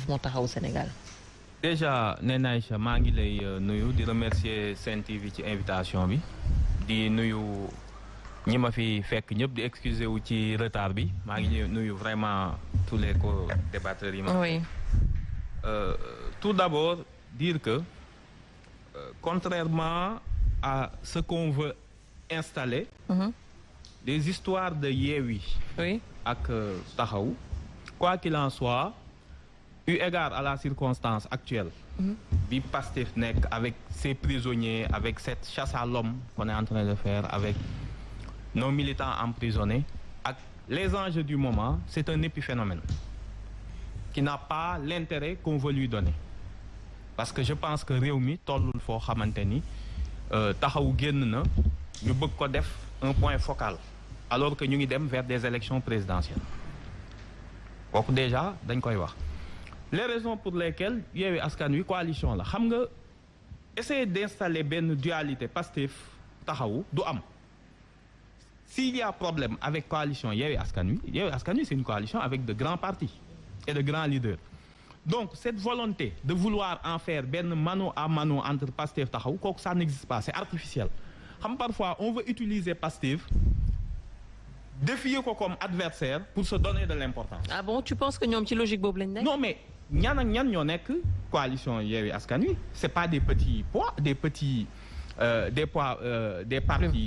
mouvement Taxawu Sénégal. déjà Néné Aïcha maa ngi lay nuyu di remercier Sen TV ci invitation bi di nuyu ñi ma fi fekk ñëpp di excuser wu ci retard bi maa ngi nuyu vraiment tous les co-débatteurs yi ma. Oui. Tout d'abord dire que contrairement à ce qu'on veut installer. Des histoires de Yewwi. Oui. Ak Taxawu. Quoi qu'il en soit, eu égard à la circonstance actuelle. Bi Pastef nekk avec ses prisonniers, avec cette chasse à l'homme qu'on est en train de faire, avec nos militants emprisonnés, ak les enjeux du moment, c'est un épiphénomène qui n'a pas l'intérêt qu'on veut lui donner. Parce que je pense que réew mi tollul foo xamante ni Taxawu génn na ñu bëgg ko def un point focal alors que ñu ngi dem vers des élections présidentielles kooku déjà dañ koy wax. Les raisons pour lesquelles Yewwi Askan Wi coalition la xam nga essayer d'installer benn dualité Pastef Taxawu du am. S'il y a problème avec coalition Yewwi Askan Wi c'est une coalition avec de grands partis et de grands leaders. Donc cette volonté de vouloir en faire benn mano à mano entre Pastef Taxawu kooku ça n'existe pas, c'est artificiel. Xam parfois on veut utiliser Pastef défier ko comme adversaire pour se donner de l'importance. Ah bon, tu penses que ñoom ci logique boobu lañ nekk? Non mais ñan ak ñan ñoo nekk coalition Yewwi Askan Wi, c'est pas des petits poids, des partis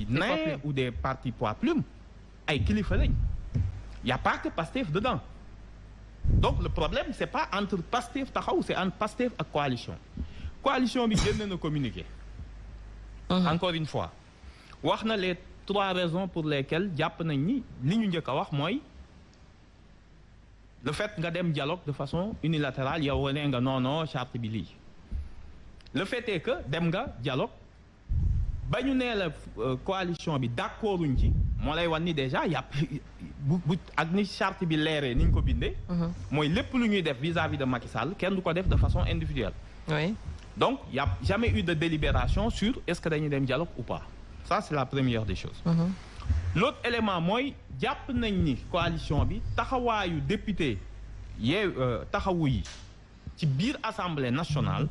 nains ou des partis poids plumes. Ay kilifa lañ. Y a pas que Pastef dedans. Donc le problème c'est pas entre Pastef Taxawu, c'est entre Pastef ak coalition. Coalition bi génn na communiqué. Encore une fois wax na les 3 raisons pour lesquelles jàpp nañ ni li ñu njëkk a wax mooy le fait nga dem dialogue de façon unilatérale yow wane nga non charte bi lii. Le fait est que dem nga dialogue ba ñu nee la coalition bi d'accorduñ ci moo lay wan ni déjà yàpp bu ak ni charte bi leeree ni ñu ko bindee. mooy lépp lu ñuy def vis-à-vis de Macky Sall kenn du ko def de façon individuelle. Oui. Donc il y a jamais eu de délibération sur est-ce que dañuy dem dialogue ou pas. Ça c'est la première des choses. L'autre élément mooy jàpp nañ ni coalition bi taxawaayu député Taxawu yi ci biir Assemblée nationale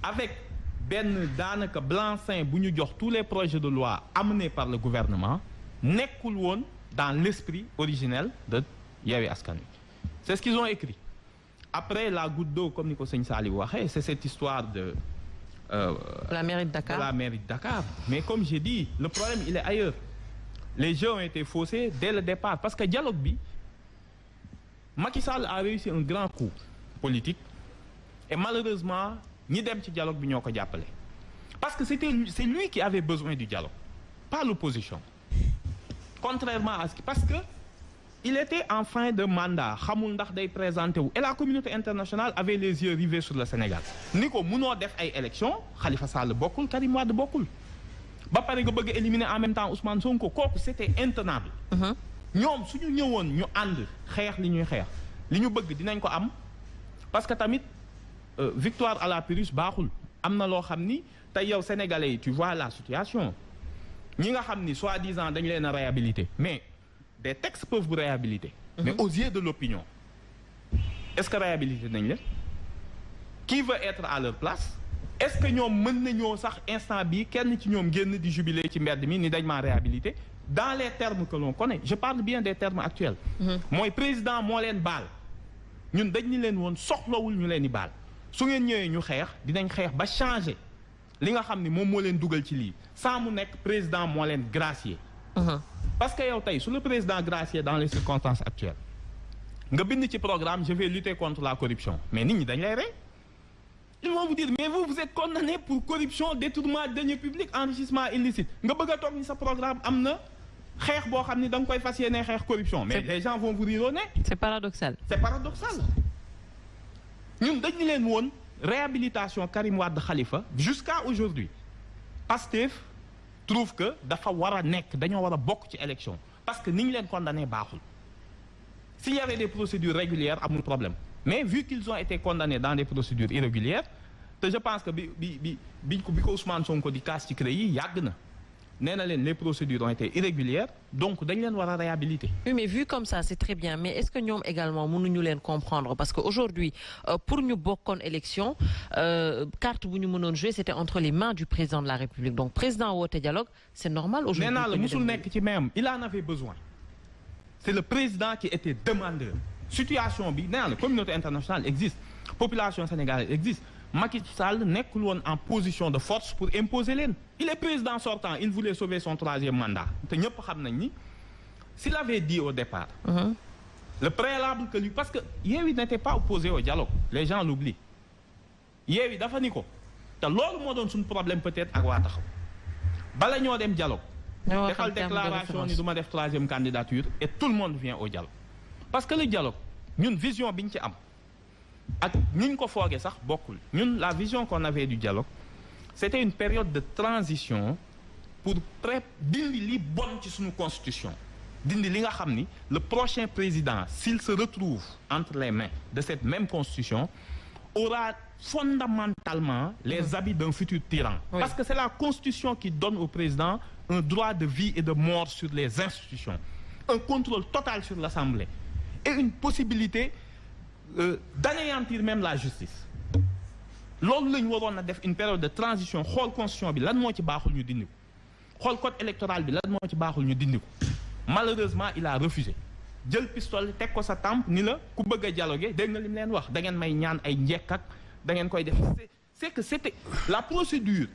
avec benn daanaka blanc-seing bu ñu jox tous les projets de loi amenés par le gouvernement nekkul woon dans l'esprit originel de Yewwi Askan Wi. C'est ce qu'ils ont écrit. Après la goutte d'eau comme ni ko sëñ Saliou waxee c'est cette histoire de la mairie de Dakar. De la mairie de Dakar. Mais comme j'ai dit, le problème il est ailleurs. Les jeux ont été faussés dès le départ parce que dialogue bi Macky Sall a réussi un grand coup politique et malheureusement ñi dem ci dialogue bi ñoo ko jàppale. Parce que c'est lui qui avait besoin du dialogue, pas l'opposition. Contrairement à ce parce que il était en fin de mandat xamul ndax day présenté wu et la communauté internationale avait les yeux rivés sur le Sénégal ni ko munoo def ay élections Khalifa Sall bokkul Karim Wade bokkul ba pare nga bëgg a éliminer en même temps Ousmane Sonko kooku c'était intenable. ñoom suñu ñëwoon ñu ànd xeex li ñuy xeex li ñu bëgg dinañ ko am parce que tamit victoire à la Pyrrhus baaxul am na loo xam ni tey yow sénégalais yi tu vois la situation ñi nga xam ni soi-disant dañu leen a réhabiliter mais des textes peuvent vous réhabiliter. Mais aux yeux de l'opinion, est-ce que réhabiliter nañ leen? Qui veut être à leur place? Est-ce que ñoom mën nañoo sax instant bi kenn ci ñoom génn di jubiler ci mbedd mi ni dañ maa réhabiliter dans les termes que l'on connaît. Je parle bien des termes actuels. mooy président moo leen baal ñun dañ ni leen woon soxlawul ñu leen di baal su ngeen ñëwee ñu xeex dinañ xeex ba changer li nga xam ni moom moo leen dugal ci lii sans mu nekk président moo leen gracier. Parce que yow tey su le président gracié dans les circonstances actuelles nga bind ci programme je vais lutter contre la corruption mais nit ñi dañ lay rey ils vont vous dire mais vous êtes condamné pour corruption détournement de deniers publics enrichissement illicite nga bëgg a toog ni sa programme am na xeex boo xam ni da nga koy fas yéene xeex corruption mais les gens vont vous rire au nez. C'est paradoxal. C'est paradoxal ñun dañ ni leen woon réhabilitation Karim Wade Khalifa jusqu'à aujourd'hui Pastef trouve que dafa war a nekk dañoo war a bokk ci élection parce que ni ñu leen condamné baaxul s'il y avait des procédures régulières amul problème mais vu qu'ils ont été condamnés dans des procédures irrégulières te je pense que bi ko Ousmane Sonko di kaas ci CREI yi yàgg na les procédures ont été irrégulières, donc dañ leen war a réhabiliter. Oui, mais vu comme ça, c'est très bien. Mais est-ce que ñoom également mënuñu leen comprendre? Parce qu'aujourd'hui, pour ñu bokkoon élection, carte bu ñu mënoon jouer, c'était entre les mains du président de la République. Donc, président woote dialogue, c'est normal aujourd'hui. Nee naa la musul nekk ci même, il en avait besoin. C'est le président qui était demandeur. Situation bi, nee naa la communauté internationale existe, population sénégalaise existe. Macky Sall nekkul woon en position de force pour imposer leen. Il est président sortant, il voulait sauver son 3e mandat. te ñëpp xam nañ ni s'il avait dit au départ le préalable que lui, parce que Yewwi n'était pas opposé au dialogue, les gens l'oublient. Yewwi dafa ni ko te loolu moo doon suñu problème peut-être ak waa Taxaw bala ñoo dem dialogue defal déclaration ni du ma def 3e candidature et tout le monde vient au dialogue. Parce que le dialogue ñun vision biñ ci am ak niñ ko foogee sax bokkul. Ñun la vision qu'on avait du dialogue, c'était une période de transition pour dindi li bon ci suñu constitution, dindi li nga xam ni le prochain président, s'il se retrouve entre les mains de cette même constitution, aura fondamentalement les habits d'un futur tyran. Oui. Parce que c'est la constitution qui donne au président un droit de vie et de mort sur les institutions, un contrôle total sur l'Assemblée et une possibilité d'anéantir même la justice. Loolu la ñu waroon a def une période de transition, xool constitution bi lan moo ci baaxul ñu dindi ko, xool code électoral bi lan moo ci baaxul ñu dindi ko. Malheureusement il a refusé. Jël pistolet teg ko sa tempe ni la ku bëgg a dialoguer, dégg nga li mu leen wax da ngeen may ñaan ay njekk ak da ngeen koy def. C'est que c'était la procédure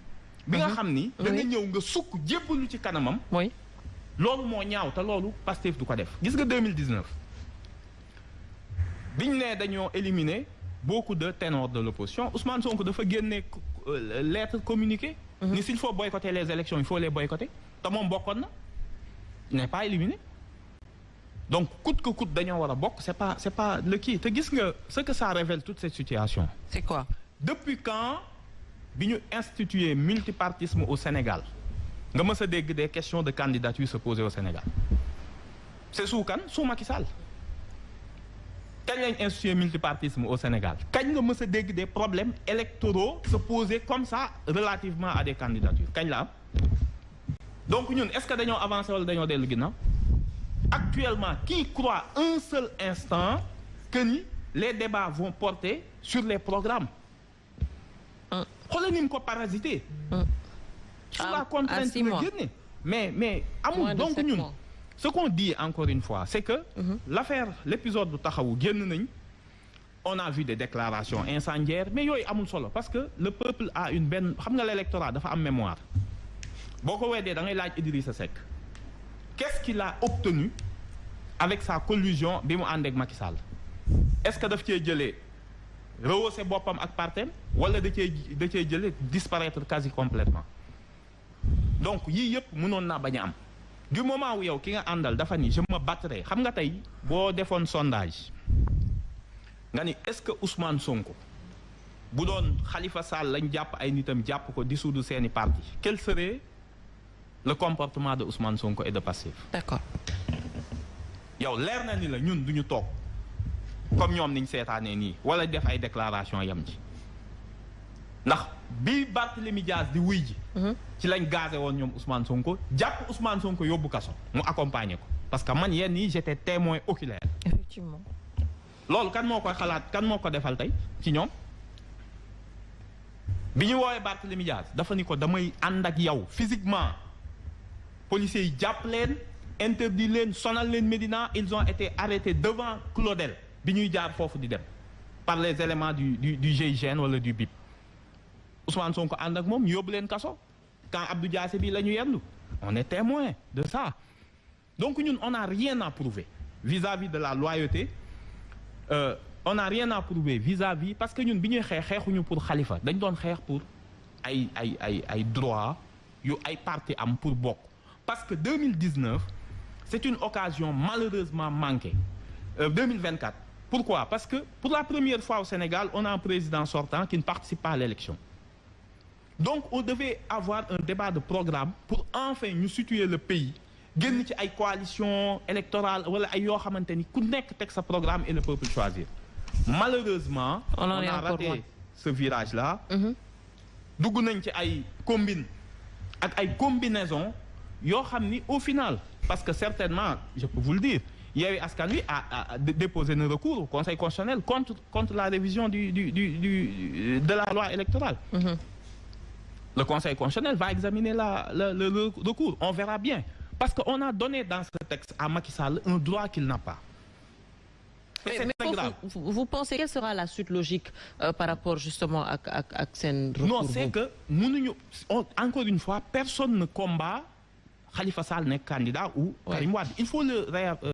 bi nga xam ni da nga ñëw nga sukk jébbalu ci kanamam. Oui. Loolu moo ñaaw te loolu Pastef du ko def. Gis nga 2019 biñ ne dañoo éliminer beaucoup de ténors de l'opposition, Ousmane Sonko dafa génne lettre communiquée ni s'il faut boycotter les élections, il faut les boycotter. te moom bokkoon na, il n'est pas éliminé. Donc coûte que coûte dañoo war a bokk, c'est pas le kii. Te gis nga ce que ça révèle toute cette situation. C'est quoi? Depuis quand bi ñu institué multipartisme au Sénégal nga mës a dégg des questions de candidature se poser au Sénégal? C'est sous kan? Sous Macky Sall. Kañ lañ institué multipartisme au Sénégal? Kañ nga mës a dégg des problèmes électoraux se poser comme ça relativement à des candidatures? Kañ la am? Donc ñun est-ce que dañoo avancer wala dañoo dellu ginnaaw? Actuellement, qui croit un seul instant que ni les débats vont porter sur les programmes? Xoolal ni mu ko parasité. Sur la contrainte la génne. Mais amul. Donc ñun ce qu'on dit encore une fois, c'est que l'épisode bu Taxawu génn nañ, on a vu des déclarations incendiaires, mais yooyu amul solo parce que le peuple a une benn, xam nga l'électorat dafa am mémoire. Boo ko weddee da ngay laaj Idrissa Seck. Qu'est-ce qu'il a obtenu avec sa collusion bi mu ànd ak Macky Sall? Est-ce que daf cee jëlee rehausser boppam ak partem wala da cee jëlee disparaître quasi complètement? Donc yii yëpp mënoon naa bañ a am. Du moment où yow ki nga àndal dafa ni je me battrai, xam nga tey boo defoon sondage nga ni est-ce que Ousmane Sonko bu doon Khalifa Sall lañ jàpp ay nitam jàpp ko dissoudre seeni parti, quel serait le comportement de Ousmane Sonko et de Pastef? D'accord. yow leer na ni la ñun duñu toog comme ñoom niñ seetaanee nii wala def ay déclaration yam ci ndax bi Barthélémy Dias di wuy ji ci lañ gazé woon ñoom Ousmane Sonko, jàpp Ousmane Sonko yóbbu kaso mu accompagner ko parce que man yenn yi j'étais témoin oculaire. Effectivement. Loolu kan moo koy xalaat, kan moo ko defal tey ci ñoom? bi ñu woowee Barthélémy Dias dafa ni ko damay ànd ak yow physiquement. Policiers yi jàpp leen, interdit leen, sonal leen Médina, ils ont été arrêtés devant Claudel bi ñuy jaar foofu di dem par les éléments du GIGN wala du BIP. Ousmane Sonko ànd ak moom yóbbu leen kaso quand Abdou Diassé bi la ñu yendu. On est témoin de ça. Donc ñun on n'a rien à prouver vis-à-vis de la loyauté. On n'a rien à prouver vis-à-vis parce que ñun bi ñuy xeexuñu pour Khalifa, dañ doon xeex pour ay droits yu ay parti am pour bokk. Parce que 2019, c'est une occasion malheureusement manquée. 2024. Pourquoi? Parce que pour la première fois au Sénégal, on a un président sortant qui ne participe pas à l'élection. Donc, on devait avoir un débat de programme pour enfin nous situer le pays. Génn ci ay coalition électorale wala ay yoo xamante ni ku nekk teg sa programme et le peuple choisir. Malheureusement, on a raté ce virage-là. Dugg nañ ci ay combine ak ay combinaison yoo xam ni au final parce que certainement je peux vous le dire Yewwi Askan Wi a déposé un recours au Conseil constitutionnel contre la révision de la loi électorale. Le Conseil constitutionnel va examiner le recours. On verra bien. Parce qu'on a donné dans ce texte à Macky Sall un droit qu'il n'a pas. Mais vous pensez quelle sera la suite logique par rapport justement à ce recours? Non, c'est que encore une fois, personne ne combat Khalifa Sall n'est candidat ou Karim Wade. Il faut le